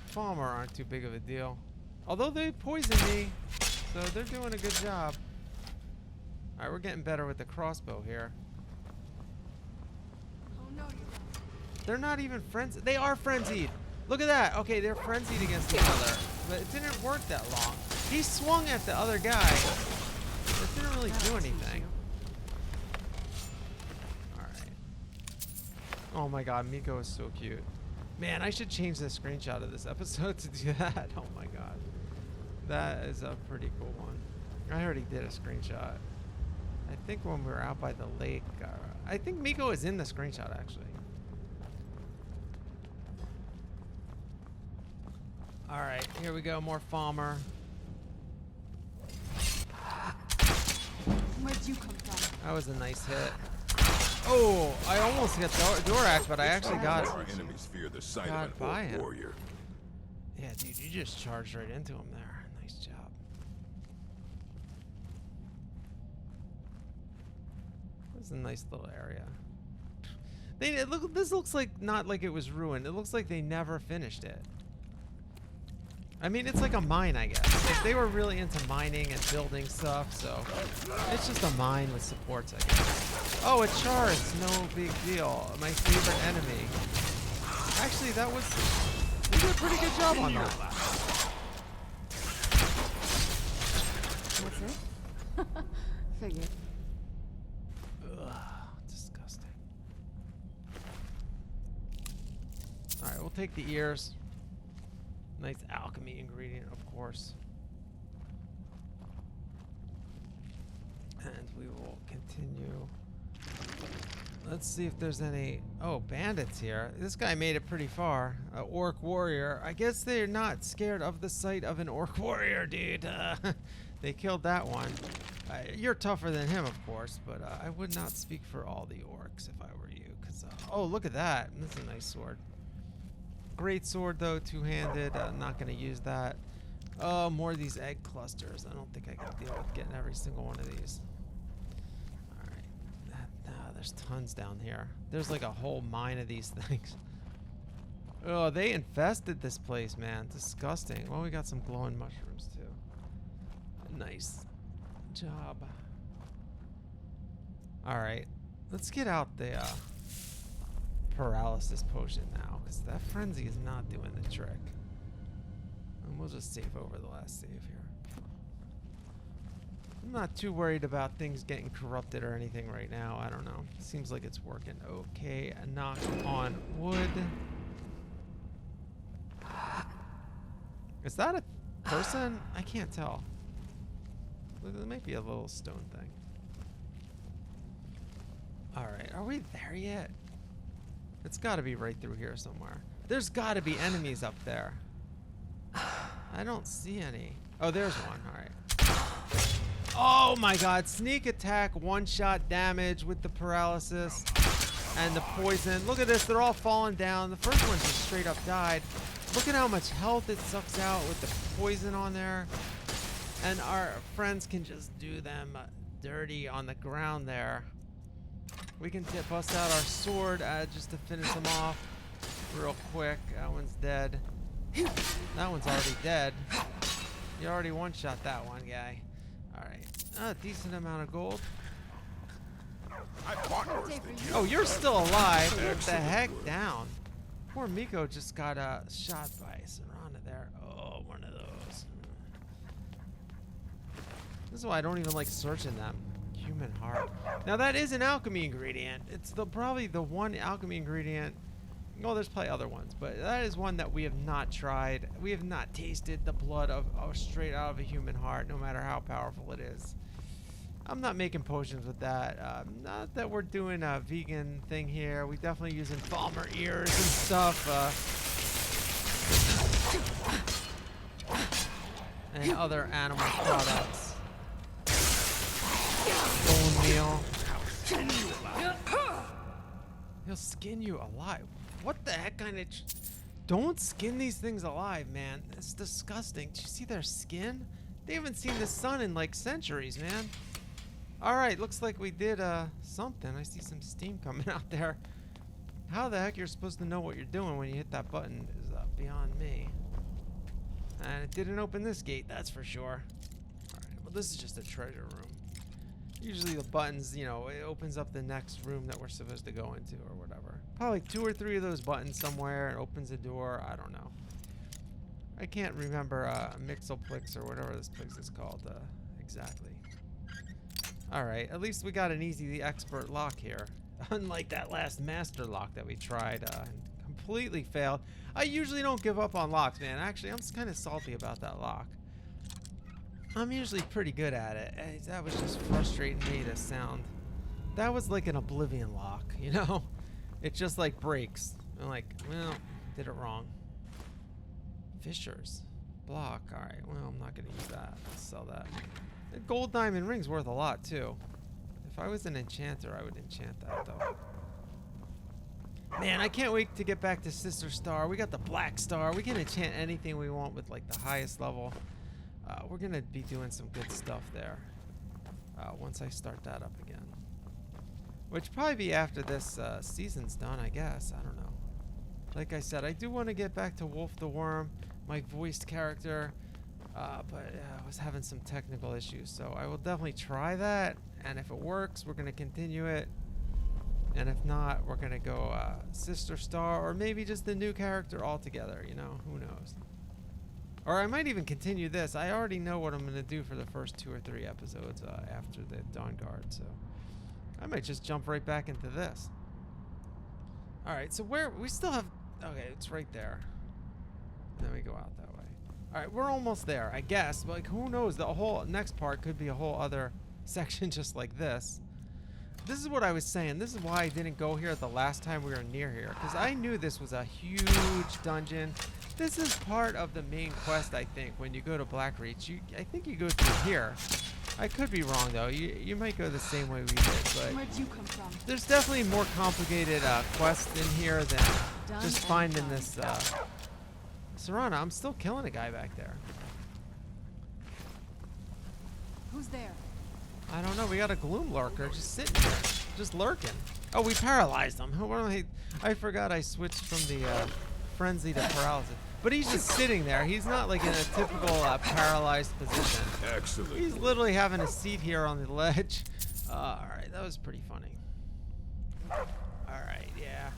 Farmer aren't too big of a deal. Although they poisoned me, so they're doing a good job. Alright, we're getting better with the crossbow here. Oh no, you don't. They're not even frenzied. They are frenzied. Look at that. Okay, they're frenzied against each other. But it didn't work that long. He swung at the other guy. It didn't really do anything. Alright. Oh my god, Miko is so cute. Man, I should change the screenshot of this episode to do that. Oh my god. That is a pretty cool one. I already did a screenshot. I think when we were out by the lake. I think Miko is in the screenshot, actually. Alright, here we go. More farmer. Where'd you come from? That was a nice hit. Oh, I almost got Durak, but I actually got Our enemies fear the sight got of by an him. orc warrior. Yeah, dude, you just charged right into him there. Nice job. This is a nice little area. This looks like not like it was ruined. It looks like they never finished it. I mean, it's like a mine, I guess. Like, they were really into mining and building stuff, so it's just a mine with supports, I guess. Oh, a char, it's no big deal. My favorite enemy. Actually, that was... They did a pretty good job on that. That's it? Figured. Ugh, disgusting. Alright, we'll take the ears. Nice alchemy ingredient, of course. And we will continue. Let's see if there's any... Oh, bandits here. This guy made it pretty far. Orc warrior. I guess they're not scared of the sight of an orc warrior, dude. They killed that one. You're tougher than him, of course, but I would not speak for all the orcs if I were you. Cause, oh, look at that. This is a nice sword. Great sword, though, two-handed. I'm not going to use that. Oh, more of these egg clusters. I don't think I can deal with getting every single one of these. There's tons down here. There's like a whole mine of these things. Oh, they infested this place, man. Disgusting. Well, we got some glowing mushrooms too. Nice job. Alright. Let's get out the paralysis potion now, because that frenzy is not doing the trick. And we'll just save over the last save here. I'm not too worried about things getting corrupted or anything right now. I don't know. Seems like it's working okay. A knock on wood. Is that a person? I can't tell. There might be a little stone thing. Alright, are we there yet? It's got to be right through here somewhere. There's got to be enemies up there. I don't see any. Oh, there's one. Alright. Oh my god, sneak attack, one-shot damage with the paralysis and the poison. Look at this, they're all falling down. The first one just straight up died. Look at how much health it sucks out with the poison on there. And our friends can just do them dirty on the ground there. We can bust out our sword just to finish them off real quick. That one's dead. That one's already dead. You already one-shot that one guy. Alright. A decent amount of gold. I fought worse than you. Oh, you're still alive. What the heck? Down. Poor Miko just got shot by Serana there. Oh, one of those. This is why I don't even like searching them. Human heart. Now that is an alchemy ingredient. It's probably the one alchemy ingredient. Well, there's probably other ones, but that is one that we have not tried. We have not tasted the blood of straight out of a human heart, no matter how powerful it is. I'm not making potions with that. Not that we're doing a vegan thing here. We definitely using Falmer ears and stuff. And other animal products. Bone meal. He'll skin you alive. What the heck kind of... Don't skin these things alive, man. It's disgusting. Do you see their skin? They haven't seen the sun in like centuries, man. Alright, looks like we did something. I see some steam coming out there. How the heck you're supposed to know what you're doing when you hit that button is beyond me. And it didn't open this gate, that's for sure. Alright, well this is just a treasure room. Usually the buttons, you know, it opens up the next room that we're supposed to go into or whatever. Probably 2 or 3 of those buttons somewhere. It opens a door. I don't know. I can't remember Mixelplix or whatever this place is called exactly. Alright, at least we got an easy expert lock here. Unlike that last master lock that we tried and completely failed. I usually don't give up on locks, man. Actually, I'm kind of salty about that lock. I'm usually pretty good at it. That was just frustrating me, the sound. That was like an Oblivion lock, you know? It just like breaks. I'm like, well, did it wrong. Fishers. Block. Alright, well, I'm not going to use that. I'll sell that. The gold diamond ring's worth a lot, too. If I was an enchanter, I would enchant that, though. Man, I can't wait to get back to Sister Star. We got the Black Star. We can enchant anything we want with, like, the highest level. We're going to be doing some good stuff there once I start that up again. Which probably be after this season's done, I guess. I don't know. Like I said, I do want to get back to Wolf the Worm. my voiced character, but I was having some technical issues. So I will definitely try that, and if it works, we're gonna continue it. And if not, we're gonna go Sister Star, or maybe just the new character altogether, you know, who knows. Or I might even continue this. I already know what I'm gonna do for the first 2 or 3 episodes after the DAWNGUARD, so I might just jump right back into this. Alright, so where, we still have, okay, it's right there. And then we go out that way. Alright, we're almost there, I guess. But like, who knows, the whole next part could be a whole other section just like this. This is what I was saying. This is why I didn't go here the last time we were near here. Because I knew this was a huge dungeon. This is part of the main quest, I think, when you go to Blackreach. I think you go through here. I could be wrong, though. You might go the same way we did. But Where'd you come from? there's definitely more complicated quests in here than just finding this... Serana, I'm still killing a guy back there. Who's there? I don't know. We got a gloom lurker just sitting here, just lurking. Oh, we paralyzed him. I forgot I switched from the frenzy to paralysis. But he's just sitting there. He's not like in a typical paralyzed position. Excellent. He's literally having a seat here on the ledge. All right, that was pretty funny. All right, yeah.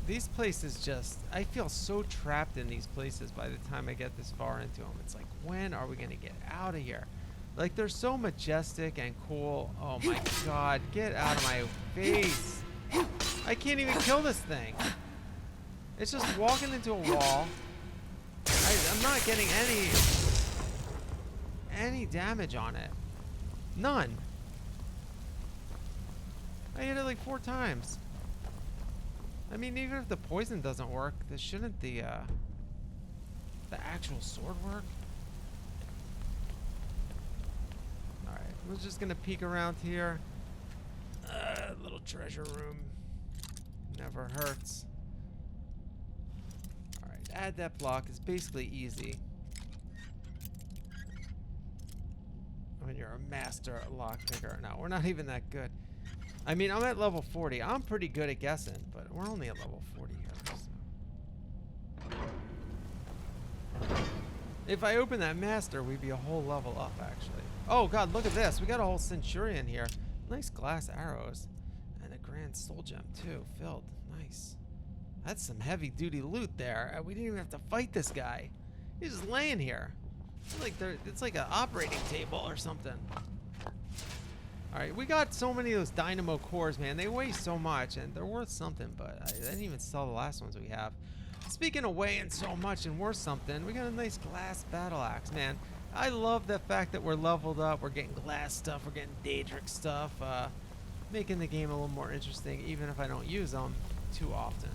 These places just, I feel so trapped in these places by the time I get this far into them. It's like, when are we going to get out of here? Like, they're so majestic and cool. Oh my god, get out of my face. I can't even kill this thing. It's just walking into a wall. I'm not getting any damage on it. None. I hit it like 4 times. I mean, even if the poison doesn't work, shouldn't the actual sword work? Alright, we're just gonna peek around here. Little treasure room. Never hurts. Alright, add that block is basically easy. When you're a master lockpicker. No, we're not even that good. I mean, I'm at level 40. I'm pretty good at guessing, but we're only at level 40 here. So. If I open that master, we'd be a whole level up, actually. Oh, God, look at this. We got a whole centurion here. Nice glass arrows. And a grand soul gem, too. Filled. Nice. That's some heavy-duty loot there. We didn't even have to fight this guy. He's just laying here. It's like an operating table or something. Alright, we got so many of those dynamo cores, man. They weigh so much, and they're worth something, but I didn't even sell the last ones we have. Speaking of weighing so much and worth something, we got a nice glass battle axe, man. I love the fact that we're leveled up, we're getting glass stuff, we're getting Daedric stuff, making the game a little more interesting, even if I don't use them too often.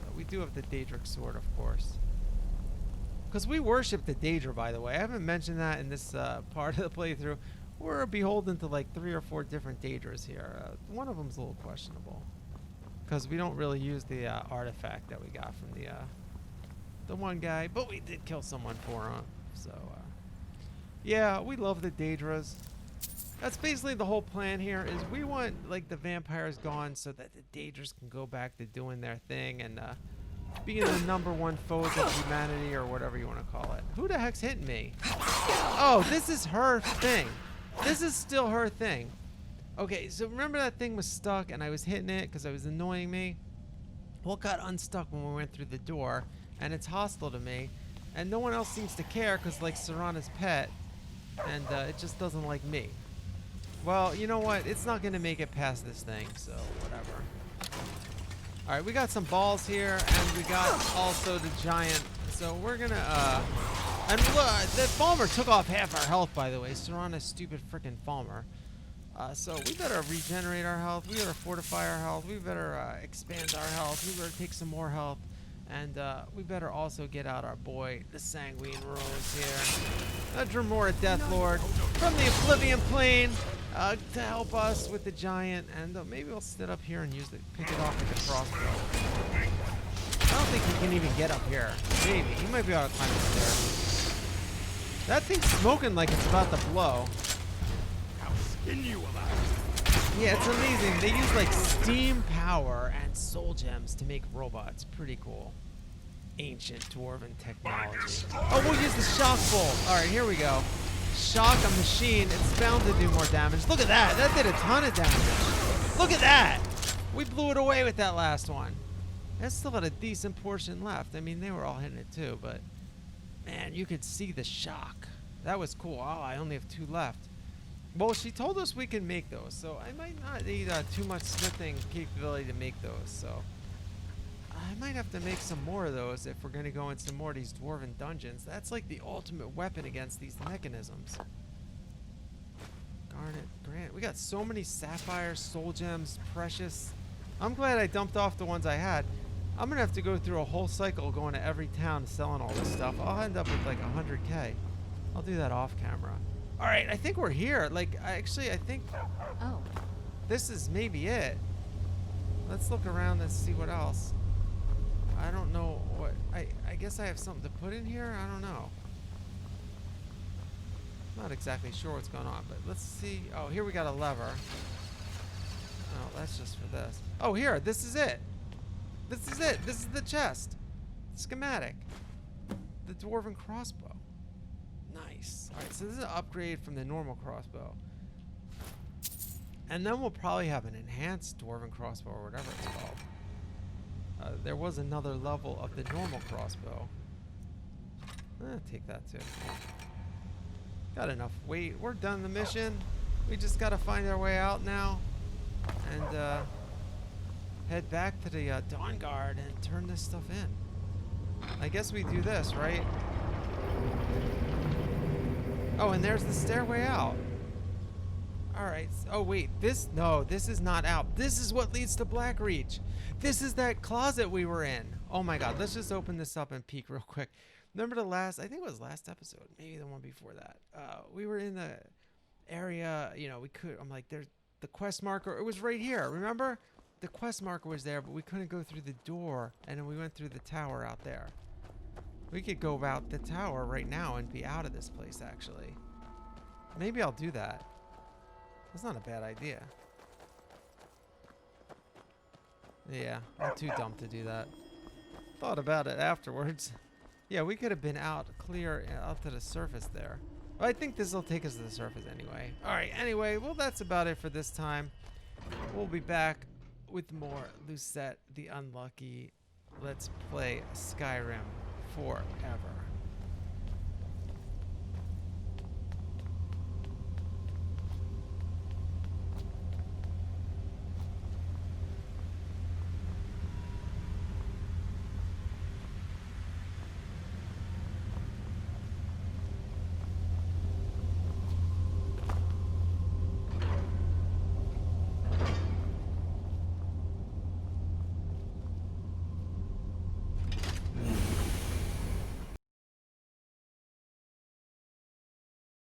But we do have the Daedric sword, of course. Because we worship the Daedra, by the way. I haven't mentioned that in this part of the playthrough. We're beholden to like 3 or 4 different Daedras here. One of them's a little questionable, because we don't really use the artifact that we got from the one guy, but we did kill someone for him. So yeah, we love the Daedras. That's basically the whole plan here. Is we want like the vampires gone so that the Daedras can go back to doing their thing and being the #1 foes of humanity, or whatever you want to call it. Who the heck's hitting me? Oh, this is her thing. This is still her thing. Okay, so remember that thing was stuck and I was hitting it because it was annoying me? Well, it got unstuck when we went through the door, and it's hostile to me, and no one else seems to care because, like, Serana's pet, and it just doesn't like me. Well, you know what? It's not going to make it past this thing, so whatever. Alright, we got some balls here, and we got also the giant, so we're going to, and look, the Falmer took off half our health, by the way. Serana's stupid frickin' Falmer. So we better regenerate our health. We better fortify our health. We better expand our health. We better take some more health. And we better also get out our boy, the Sanguine Rose here. A Dremora Deathlord from the Oblivion Plane to help us with the giant. And maybe we'll sit up here and pick it off with the crossbow. I don't think he can even get up here. Maybe. He might be able to climb up there. That thing's smoking like it's about to blow. How skin you alive? Yeah, it's amazing. They use like steam power and soul gems to make robots. Pretty cool. Ancient dwarven technology. Oh, we'll use the shock bolt. All right, here we go. Shock a machine. It's bound to do more damage. Look at that. That did a ton of damage. Look at that. We blew it away with that last one. That still had a decent portion left. I mean, they were all hitting it too, but man, you could see the shock. That was cool. Oh, I only have 2 left. Well, she told us we can make those, so I might not need too much smithing capability to make those, so I might have to make some more of those if we're going to go into more of these dwarven dungeons. That's like the ultimate weapon against these mechanisms. Garnet, Grant. We got so many sapphires, soul gems, precious. I'm glad I dumped off the ones I had. I'm going to have to go through a whole cycle going to every town selling all this stuff. I'll end up with like 100K. I'll do that off camera. All right, I think we're here. Like, I think Oh. this is maybe it. Let's look around and see what else. I don't know what, I guess I have something to put in here? I don't know. Not exactly sure what's going on, but let's see. Oh, here we got a lever. Oh, that's just for this. Oh, here, this is it. This is it. This is the chest. Schematic. The dwarven crossbow. Nice. All right, so this is an upgrade from the normal crossbow. And then we'll probably have an enhanced dwarven crossbow or whatever it's called. There was another level of the normal crossbow. Take that too. Got enough weight. We're done the mission. We just got to find our way out now. And head back to the DAWNGUARD and turn this stuff in. I guess we do this, right? Oh, and there's the stairway out. All right. Oh, wait. This is not out. This is what leads to Blackreach. This is that closet we were in. Oh my God. Let's just open this up and peek real quick. Remember I think it was last episode, maybe the one before that. We were in the area, I'm like, there's the quest marker. It was right here. Remember? The quest marker was there, but we couldn't go through the door. And then we went through the tower out there. We could go out the tower right now and be out of this place, actually. Maybe I'll do that. That's not a bad idea. Yeah, I'm too dumb to do that. Thought about it afterwards. Yeah, we could have been out clear out to the surface there. But I think this will take us to the surface anyway. Alright, anyway, well, that's about it for this time. We'll be back with more Lucette the Unlucky. Let's play Skyrim forever.